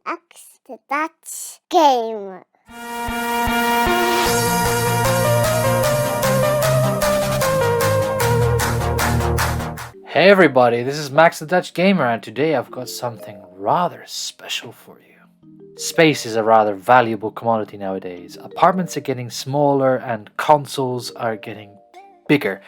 XSX game. Hey everybody, this is Max the Dutch Gamer, and today I've got something rather special for you. Space is a rather valuable commodity nowadays. Apartments are getting smaller and consoles are getting bigger,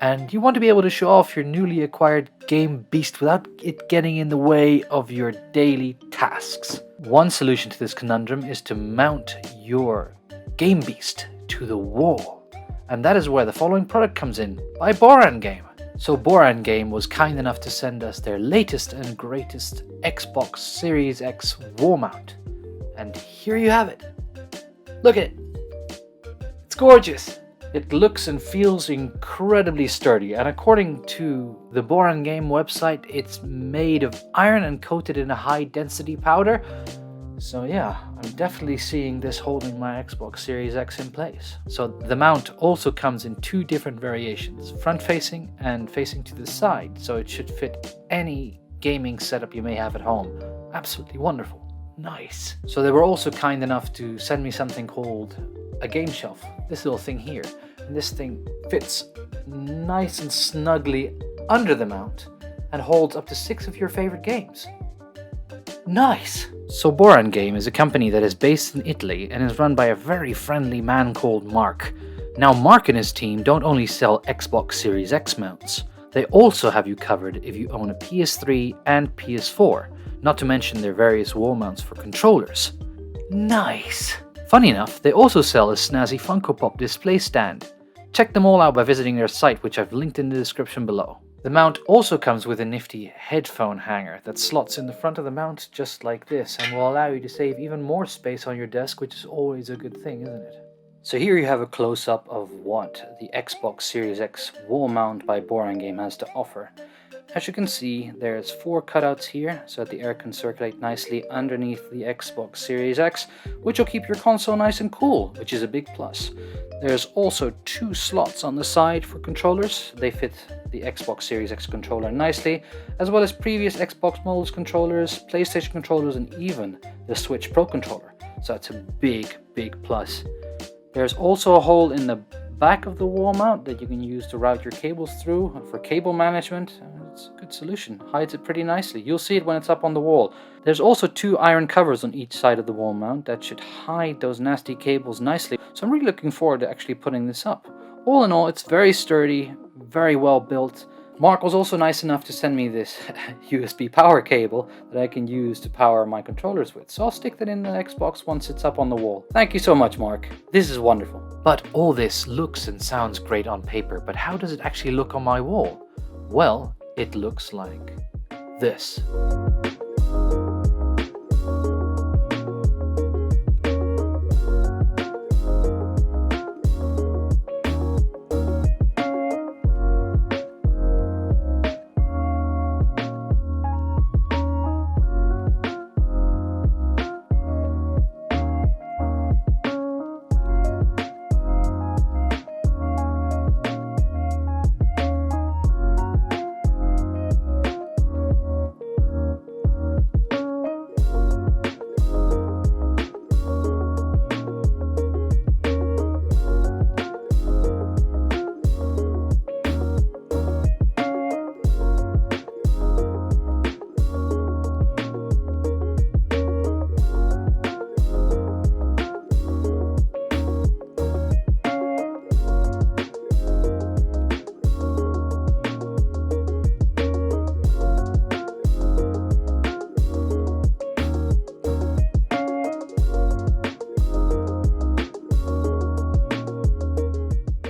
and you want to be able to show off your newly acquired game beast without it getting in the way of your daily tasks. One solution to this conundrum is to mount your game beast to the wall, and that is where the following product comes in by Borangame. So Borangame was kind enough to send us their latest and greatest Xbox Series X wall mount. And here you have it. Look at it. It's gorgeous. It looks and feels incredibly sturdy, and according to the Borangame website, it's made of iron and coated in a high density powder. So yeah, I'm definitely seeing this holding my Xbox Series X in place. So the mount also comes in two different variations, front facing and facing to the side, so it should fit any gaming setup you may have at home. Absolutely wonderful. Nice. So they were also kind enough to send me something called a game shelf, this little thing here. And this thing fits nice and snugly under the mount and holds up to 6 of your favorite games. Nice! So Borangame is a company that is based in Italy and is run by a very friendly man called Mark. Now Mark and his team don't only sell Xbox Series X mounts, they also have you covered if you own a PS3 and PS4, not to mention their various wall mounts for controllers. Nice! Funny enough, they also sell a snazzy Funko Pop display stand. Check them all out by visiting their site, which I've linked in the description below. The mount also comes with a nifty headphone hanger that slots in the front of the mount just like this and will allow you to save even more space on your desk, which is always a good thing, isn't it? So here you have a close-up of what the Xbox Series X wall mount by Borangame has to offer. As you can see, there's 4 cutouts here so that the air can circulate nicely underneath the Xbox Series X, which will keep your console nice and cool, which is a big plus. There's also 2 slots on the side for controllers. They fit the Xbox Series X controller nicely, as well as previous Xbox models controllers, PlayStation controllers, and even the Switch Pro controller. So that's a big plus. There's also a hole in the back of the wall mount that you can use to route your cables through for cable management. It's a good solution, hides it pretty nicely. You'll see it when it's up on the wall. There's also 2 iron covers on each side of the wall mount that should hide those nasty cables nicely. So I'm really looking forward to actually putting this up. All in all, it's very sturdy, very well built. Mark was also nice enough to send me this USB power cable that I can use to power my controllers with. So I'll stick that in the Xbox once it's up on the wall. Thank you so much, Mark. This is wonderful. But all this looks and sounds great on paper, but how does it actually look on my wall? Well, it looks like this.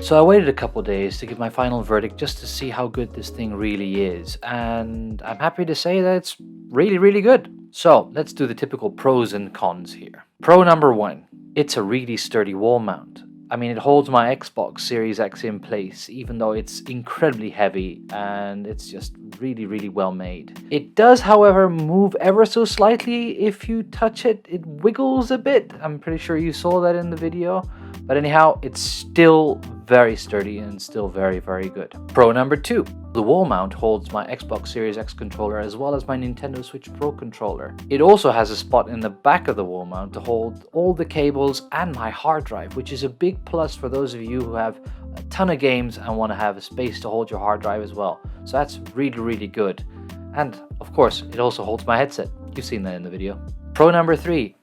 So I waited a couple days to give my final verdict just to see how good this thing really is, and I'm happy to say that it's really good. So let's do the typical pros and cons here. Pro number 1, it's a really sturdy wall mount. I mean, it holds my Xbox Series X in place, even though it's incredibly heavy and it's just really well made. It does, however, move ever so slightly if you touch it. It wiggles a bit. I'm pretty sure you saw that in the video. But anyhow, it's still very sturdy and still very, very good. Pro number 2. The wall mount holds my Xbox Series X controller as well as my Nintendo Switch Pro controller. It also has a spot in the back of the wall mount to hold all the cables and my hard drive, which is a big plus for those of you who have a ton of games and want to have a space to hold your hard drive as well. So that's really, really good. And of course, it also holds my headset. You've seen that in the video. Pro number 3.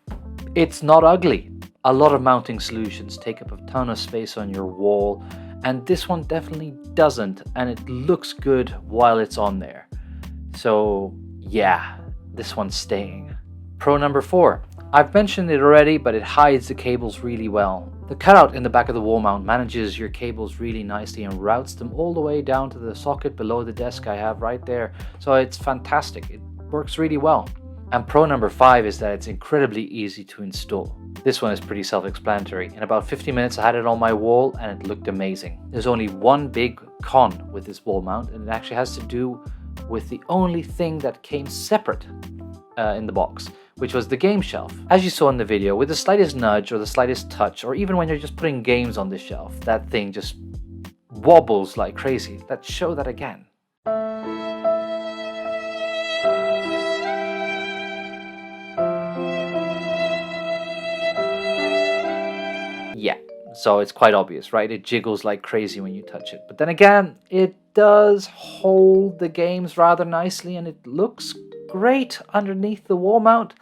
It's not ugly. A lot of mounting solutions take up a ton of space on your wall, and this one definitely doesn't, and it looks good while it's on there. So yeah, this one's staying. Pro number 4. I've mentioned it already, but it hides the cables really well. The cutout in the back of the wall mount manages your cables really nicely and routes them all the way down to the socket below the desk I have right there. So it's fantastic. It works really well. And pro number 5 is that it's incredibly easy to install. This one is pretty self-explanatory. In about 50 minutes I had it on my wall and it looked amazing. There's only one big con with this wall mount, and it actually has to do with the only thing that came separate in the box, which was the game shelf. As you saw in the video, with the slightest nudge or the slightest touch, or even when you're just putting games on the shelf, that thing just wobbles like crazy. Let's show that again. Yeah, so it's quite obvious, right? It jiggles like crazy when you touch it. But then again, it does hold the games rather nicely and it looks great underneath the wall mount.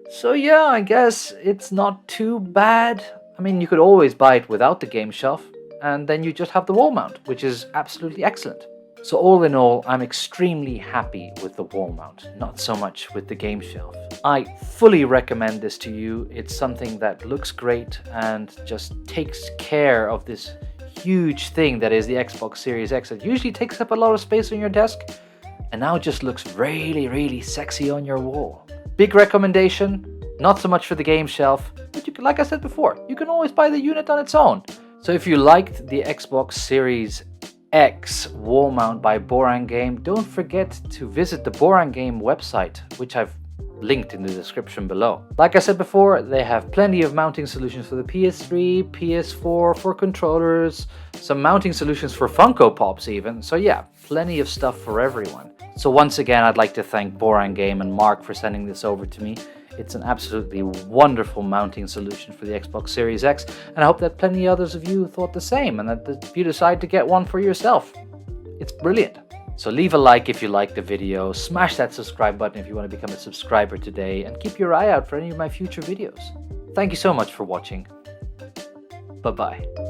So yeah, I guess it's not too bad. I mean, you could always buy it without the game shelf and then you just have the wall mount, which is absolutely excellent. So all in all, I'm extremely happy with the wall mount, not so much with the game shelf. I fully recommend this to you. It's something that looks great and just takes care of this huge thing that is the Xbox Series X. It usually takes up a lot of space on your desk and now it just looks really, really sexy on your wall. Big recommendation, not so much for the game shelf, but you can, like I said before, you can always buy the unit on its own. So if you liked the Xbox Series X wall mount by Borangame, don't forget to visit the Borangame website, which I've linked in the description below. Like I said before, they have plenty of mounting solutions for the PS3, PS4, for controllers, some mounting solutions for Funko Pops even. So yeah, plenty of stuff for everyone. So once again, I'd like to thank Borangame and Mark for sending this over to me. It's an absolutely wonderful mounting solution for the Xbox Series X, and I hope that plenty others of you thought the same and that you decide to get one for yourself. It's brilliant. So leave a like if you liked the video, smash that subscribe button if you want to become a subscriber today, and keep your eye out for any of my future videos. Thank you so much for watching. Bye-bye.